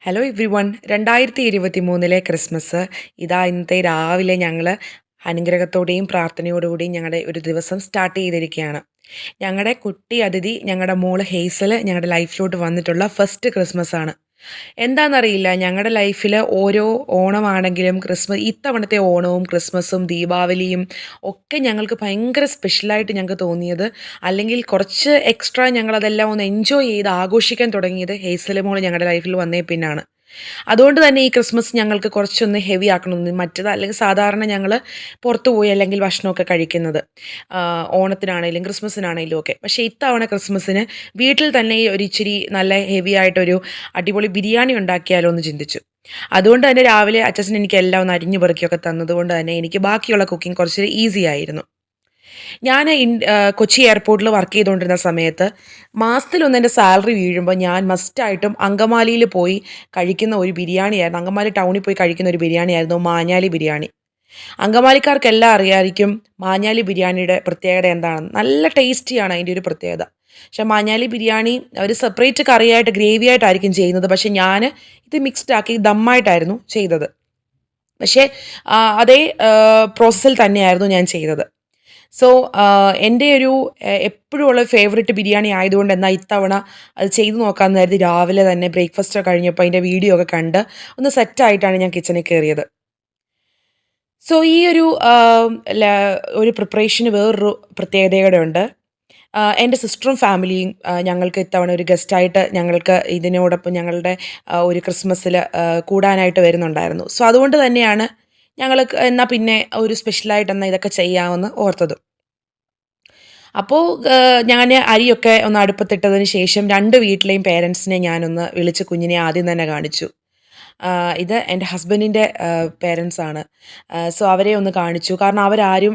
Hello every one 2023 Christmas ഇതാ ഇന്നത്തെ രാവിലെ ഞങ്ങൾ അനുഗ്രഹത്തോടെയും പ്രാർത്ഥനയോടുകൂടിയും ഞങ്ങളുടെ ഒരു ദിവസം സ്റ്റാർട്ട് ചെയ്തിരിക്കുകയാണ്. ഞങ്ങളുടെ കുട്ടി അതിഥി ഞങ്ങളുടെ മോള് ഹേസൽ ഞങ്ങളുടെ ലൈഫിലോട്ട് വന്നിട്ടുള്ള ഫസ്റ്റ് ക്രിസ്മസ് ആണ്. എന്താണെന്നറിയില്ല, ഞങ്ങളുടെ ലൈഫിൽ ഓരോ ഓണമാണെങ്കിലും ഇത്തവണത്തെ ഓണവും ക്രിസ്മസും ദീപാവലിയും ഒക്കെ ഞങ്ങൾക്ക് ഭയങ്കര സ്പെഷ്യലായിട്ട് ഞങ്ങൾക്ക് തോന്നിയത്, അല്ലെങ്കിൽ കുറച്ച് എക്സ്ട്രാ ഞങ്ങളതെല്ലാം ഒന്ന് എൻജോയ് ചെയ്ത് ആഘോഷിക്കാൻ തുടങ്ങിയത് ഹേസൽ മോൾ ഞങ്ങളുടെ ലൈഫിൽ വന്നേ പിന്നാണ്. അതുകൊണ്ട് തന്നെ ഈ ക്രിസ്മസ് ഞങ്ങൾക്ക് കുറച്ചൊന്ന് ഹെവി ആക്കണമെന്ന്, മറ്റേത് അല്ലെങ്കിൽ സാധാരണ ഞങ്ങൾ പുറത്തു പോയി അല്ലെങ്കിൽ ഭക്ഷണമൊക്കെ കഴിക്കുന്നത് ഓണത്തിനാണെങ്കിലും ക്രിസ്മസിനാണെങ്കിലും ഒക്കെ. പക്ഷേ ഇത്തവണ ക്രിസ്മസിന് വീട്ടിൽ തന്നെ ഒരു ഇച്ചിരി നല്ല ഹെവി ആയിട്ടൊരു അടിപൊളി ബിരിയാണി ഉണ്ടാക്കിയാലോ എന്ന് ചിന്തിച്ചു. അതുകൊണ്ട് തന്നെ രാവിലെ അച്ഛൻ എനിക്ക് എല്ലാം ഒന്ന് അരിഞ്ഞു പെറുക്കിയൊക്കെ തന്നതുകൊണ്ട് തന്നെ എനിക്ക് ബാക്കിയുള്ള കുക്കിംഗ് കുറച്ച് ഈസി ആയിരുന്നു. ഞാൻ കൊച്ചി എയർപോർട്ടിൽ വർക്ക് ചെയ്തുകൊണ്ടിരുന്ന സമയത്ത് മാസത്തിലൊന്ന് എൻ്റെ സാലറി വീഴുമ്പോൾ ഞാൻ മസ്റ്റായിട്ടും അങ്കമാലിയിൽ പോയി കഴിക്കുന്ന ഒരു ബിരിയാണിയായിരുന്നു. അങ്കമാലി ടൗണിൽ പോയി കഴിക്കുന്ന ഒരു ബിരിയാണിയായിരുന്നു മാഞ്ഞാലി ബിരിയാണി. അങ്കമാലിക്കാർക്കെല്ലാം അറിയാമായിരിക്കും മാഞ്ഞാലി ബിരിയാണിയുടെ പ്രത്യേകത എന്താണെന്ന്. നല്ല ടേസ്റ്റിയാണ് അതിൻ്റെ ഒരു പ്രത്യേകത. പക്ഷേ മാഞ്ഞാലി ബിരിയാണി അവർ സെപ്പറേറ്റ് കറിയായിട്ട് ഗ്രേവി ആയിട്ടായിരിക്കും ചെയ്യുന്നത്. പക്ഷേ ഞാൻ ഇത് മിക്സ്ഡ് ആക്കി ദമ്മായിട്ടായിരുന്നു ചെയ്തത്. പക്ഷേ അതേ പ്രോസസ്സിൽ തന്നെയായിരുന്നു ഞാൻ ചെയ്തത്. സോ എൻ്റെ ഒരു എപ്പോഴുമുള്ള ഫേവററ്റ് ബിരിയാണി ആയതുകൊണ്ട് എന്നാൽ ഇത്തവണ അത് ചെയ്തു നോക്കാമെന്ന് കരുതി രാവിലെ തന്നെ ബ്രേക്ക്ഫാസ്റ്റ് കഴിഞ്ഞപ്പോൾ അതിൻ്റെ വീഡിയോ ഒക്കെ കണ്ട് ഒന്ന് സെറ്റായിട്ടാണ് ഞാൻ കിച്ചണിൽ കയറിയത്. സോ ഈ ഒരു പ്രിപ്പറേഷന് വേറൊരു പ്രത്യേകതയോടെ ഉണ്ട്. എൻ്റെ സിസ്റ്ററും ഫാമിലിയും ഞങ്ങൾക്ക് ഇത്തവണ ഒരു ഗസ്റ്റായിട്ട് ഞങ്ങൾക്ക് ഇതിനോടൊപ്പം ഞങ്ങളുടെ ഒരു ക്രിസ്മസിൽ കൂടാനായിട്ട് വരുന്നുണ്ടായിരുന്നു. സോ അതുകൊണ്ട് തന്നെയാണ് ഞങ്ങൾ എന്നാൽ പിന്നെ ഒരു സ്പെഷ്യലായിട്ട് എന്നാൽ ഇതൊക്കെ ചെയ്യാമെന്ന് ഓർത്തത്. അപ്പോൾ ഞാൻ അരിയൊക്കെ ഒന്ന് അടുപ്പത്തിട്ടതിന് ശേഷം 2 വീട്ടിലെയും പേരൻസിനെ ഞാനൊന്ന് വിളിച്ച് കുഞ്ഞിനെ ആദ്യം തന്നെ കാണിച്ചു. ഇത് എൻ്റെ ഹസ്ബൻഡിൻ്റെ പേരൻസ് ആണ്. സോ അവരെ ഒന്ന് കാണിച്ചു. കാരണം അവരാരും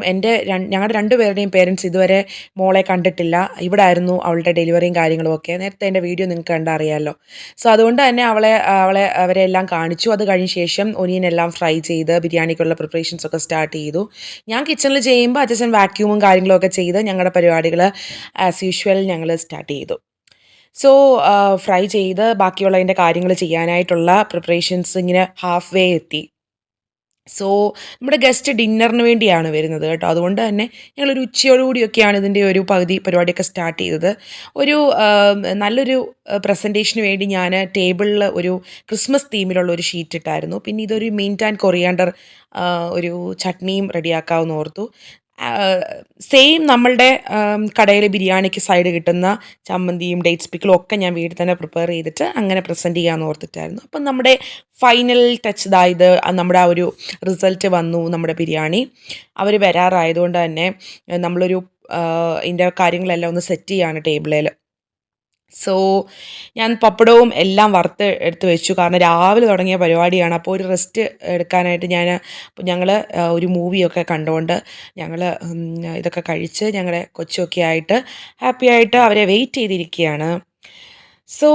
ഞങ്ങളുടെ 2 പേരുടെയും പേരൻസ് ഇതുവരെ മോളെ കണ്ടിട്ടില്ല. ഇവിടെ ആയിരുന്നു അവളുടെ ഡെലിവറിയും കാര്യങ്ങളും ഒക്കെ. നേരത്തെ എൻ്റെ വീഡിയോ നിങ്ങൾക്ക് കണ്ടാൽ അറിയാമല്ലോ. സോ അതുകൊണ്ട് തന്നെ അവരെ എല്ലാം കാണിച്ചു. അത് കഴിഞ്ഞ ശേഷം ഒനിയനെല്ലാം ഫ്രൈ ചെയ്ത് ബിരിയാണിക്കുള്ള പ്രിപ്പറേഷൻസ് ഒക്കെ സ്റ്റാർട്ട് ചെയ്തു. ഞാൻ കിച്ചണിൽ ചെയ്യുമ്പോൾ അച്ഛൻ വാക്യൂമും കാര്യങ്ങളും ഒക്കെ ചെയ്ത് ഞങ്ങളുടെ പരിപാടികൾ ആസ് യൂഷ്വൽ ഞങ്ങൾ സ്റ്റാർട്ട് ചെയ്തു. സോ ഫ്രൈ ചെയ്ത് ബാക്കിയുള്ളതിൻ്റെ കാര്യങ്ങൾ ചെയ്യാനായിട്ടുള്ള പ്രിപ്പറേഷൻസ് ഇങ്ങനെ ഹാഫ് വേ എത്തി. സോ നമ്മുടെ ഗസ്റ്റ് ഡിന്നറിന് വേണ്ടിയാണ് വരുന്നത് കേട്ടോ. അതുകൊണ്ട് തന്നെ ഞങ്ങളൊരു ഉച്ചയോടുകൂടിയൊക്കെയാണ് ഇതിൻ്റെ ഒരു പകുതി പരിപാടിയൊക്കെ സ്റ്റാർട്ട് ചെയ്തത്. ഒരു നല്ലൊരു പ്രസൻറ്റേഷന് വേണ്ടി ഞാൻ ടേബിളിൽ ഒരു ക്രിസ്മസ് തീമിലുള്ള ഒരു ഷീറ്റ് ഇട്ടായിരുന്നു. പിന്നെ ഇതൊരു മിൻറ്റ് ആൻഡ് കൊറിയാണ്ടർ ഒരു ചട്നിയും റെഡിയാക്കാമെന്ന് ഓർത്തു. സെയിം നമ്മളുടെ കടയിലെ ബിരിയാണിക്ക് സൈഡ് കിട്ടുന്ന ചമ്മന്തിയും ഡേറ്റ്സ് പിക്കിളും ഒക്കെ ഞാൻ വീട്ടിൽ തന്നെ പ്രിപ്പയർ ചെയ്തിട്ട് അങ്ങനെ പ്രസൻറ്റ് ചെയ്യാമെന്ന് ഓർത്തിട്ടായിരുന്നു. അപ്പം നമ്മുടെ ഫൈനൽ ടച്ച് ഇതായത് നമ്മുടെ ആ ഒരു റിസൾട്ട് വന്നു. നമ്മുടെ ബിരിയാണി അവർ വരാറായതുകൊണ്ട് തന്നെ നമ്മളൊരു ഇതിൻ്റെ കാര്യങ്ങളെല്ലാം ഒന്ന് സെറ്റ് ചെയ്യുകയാണ് ടേബിളിൽ. സോ ഞാൻ പപ്പടവും എല്ലാം വറുത്ത് എടുത്ത് വെച്ചു. കാരണം രാവിലെ തുടങ്ങിയ പരിപാടിയാണ്. അപ്പോൾ ഒരു റെസ്റ്റ് എടുക്കാനായിട്ട് ഞങ്ങൾ ഒരു മൂവിയൊക്കെ കണ്ടുകൊണ്ട് ഞങ്ങൾ ഇതൊക്കെ കഴിച്ച് ഞങ്ങളുടെ കൊച്ചൊക്കെ ആയിട്ട് ഹാപ്പി ആയിട്ട് അവരെ വെയിറ്റ് ചെയ്തിരിക്കുകയാണ്. സോ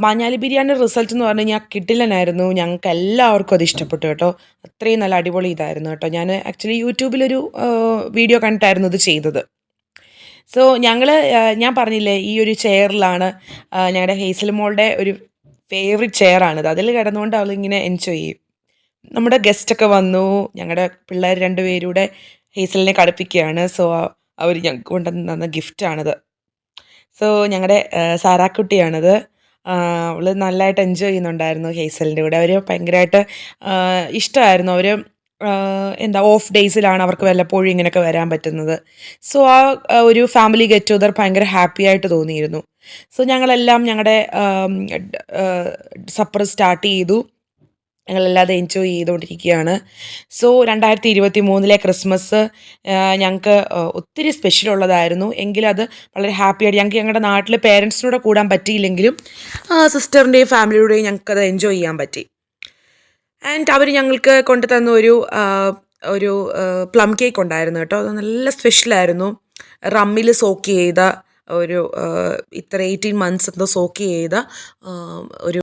മാഞ്ഞാലി ബിരിയാണി റിസൾട്ട് എന്ന് പറഞ്ഞു കഴിഞ്ഞാൽ കിടിലനായിരുന്നു. ഞങ്ങൾക്ക് എല്ലാവർക്കും അത് ഇഷ്ടപ്പെട്ടു കേട്ടോ. അത്രയും നല്ല അടിപൊളി ഇതായിരുന്നു കേട്ടോ. ഞാൻ ആക്ച്വലി യൂട്യൂബിലൊരു വീഡിയോ കണ്ടിട്ടായിരുന്നു ഇത് ചെയ്തത്. സോ ഞാൻ പറഞ്ഞില്ലേ ഈ ഒരു ചെയറിലാണ് ഞങ്ങളുടെ ഹേസൽ മോളുടെ ഒരു ഫേവറിറ്റ് ചെയറാണിത്. അതിൽ കിടന്നുകൊണ്ട് അവളിങ്ങനെ എൻജോയ് ചെയ്യും. നമ്മുടെ ഗസ്റ്റൊക്കെ വന്നു. ഞങ്ങളുടെ പിള്ളേർ 2 പേരൂടെ ഹേസലിനെ കളിപ്പിക്കുകയാണ്. സോ അവർ ഞങ്ങൾക്ക് കൊണ്ടുവന്ന് തന്ന ഗിഫ്റ്റാണിത്. സോ ഞങ്ങളുടെ സാറാക്കുട്ടിയാണിത്. അവൾ നല്ലതായിട്ട് എൻജോയ് ചെയ്യുന്നുണ്ടായിരുന്നു ഹേസലിൻ്റെ കൂടെ. അവർ ഭയങ്കരമായിട്ട് ഇഷ്ടമായിരുന്നു. അവർ ഓഫ് ഡേയ്സിലാണ് അവർക്ക് വല്ലപ്പോഴും ഇങ്ങനെയൊക്കെ വരാൻ പറ്റുന്നത്. സോ ഒരു ഫാമിലി ഗെറ്റ് ടുഗദർ ഭയങ്കര ഹാപ്പി ആയിട്ട് തോന്നിയിരുന്നു. സോ ഞങ്ങളെല്ലാം ഞങ്ങളുടെ സപ്പർ സ്റ്റാർട്ട് ചെയ്തു. ഞങ്ങളല്ലാതെ എൻജോയ് ചെയ്തുകൊണ്ടിരിക്കുകയാണ്. സോ 2023 ക്രിസ്മസ് ഞങ്ങൾക്ക് ഒത്തിരി സ്പെഷ്യലുള്ളതായിരുന്നു. എങ്കിലത് വളരെ ഹാപ്പിയായിട്ട് ഞങ്ങളുടെ നാട്ടിൽ പേരൻസിനോട് കൂടാൻ പറ്റിയില്ലെങ്കിലും സിസ്റ്ററിൻ്റെയും ഫാമിലിയുടെയും ഞങ്ങൾക്കത് എൻജോയ് ചെയ്യാൻ പറ്റി. ആൻഡ് അവർ ഞങ്ങൾക്ക് കൊണ്ടു തന്ന ഒരു പ്ലം കേക്ക് ഉണ്ടായിരുന്നു കേട്ടോ. അത് നല്ല സ്പെഷ്യലായിരുന്നു. റമ്മിൽ സോക്ക് ചെയ്ത ഇത്ര 18 months എന്തോ സോക്ക് ചെയ്ത ഒരു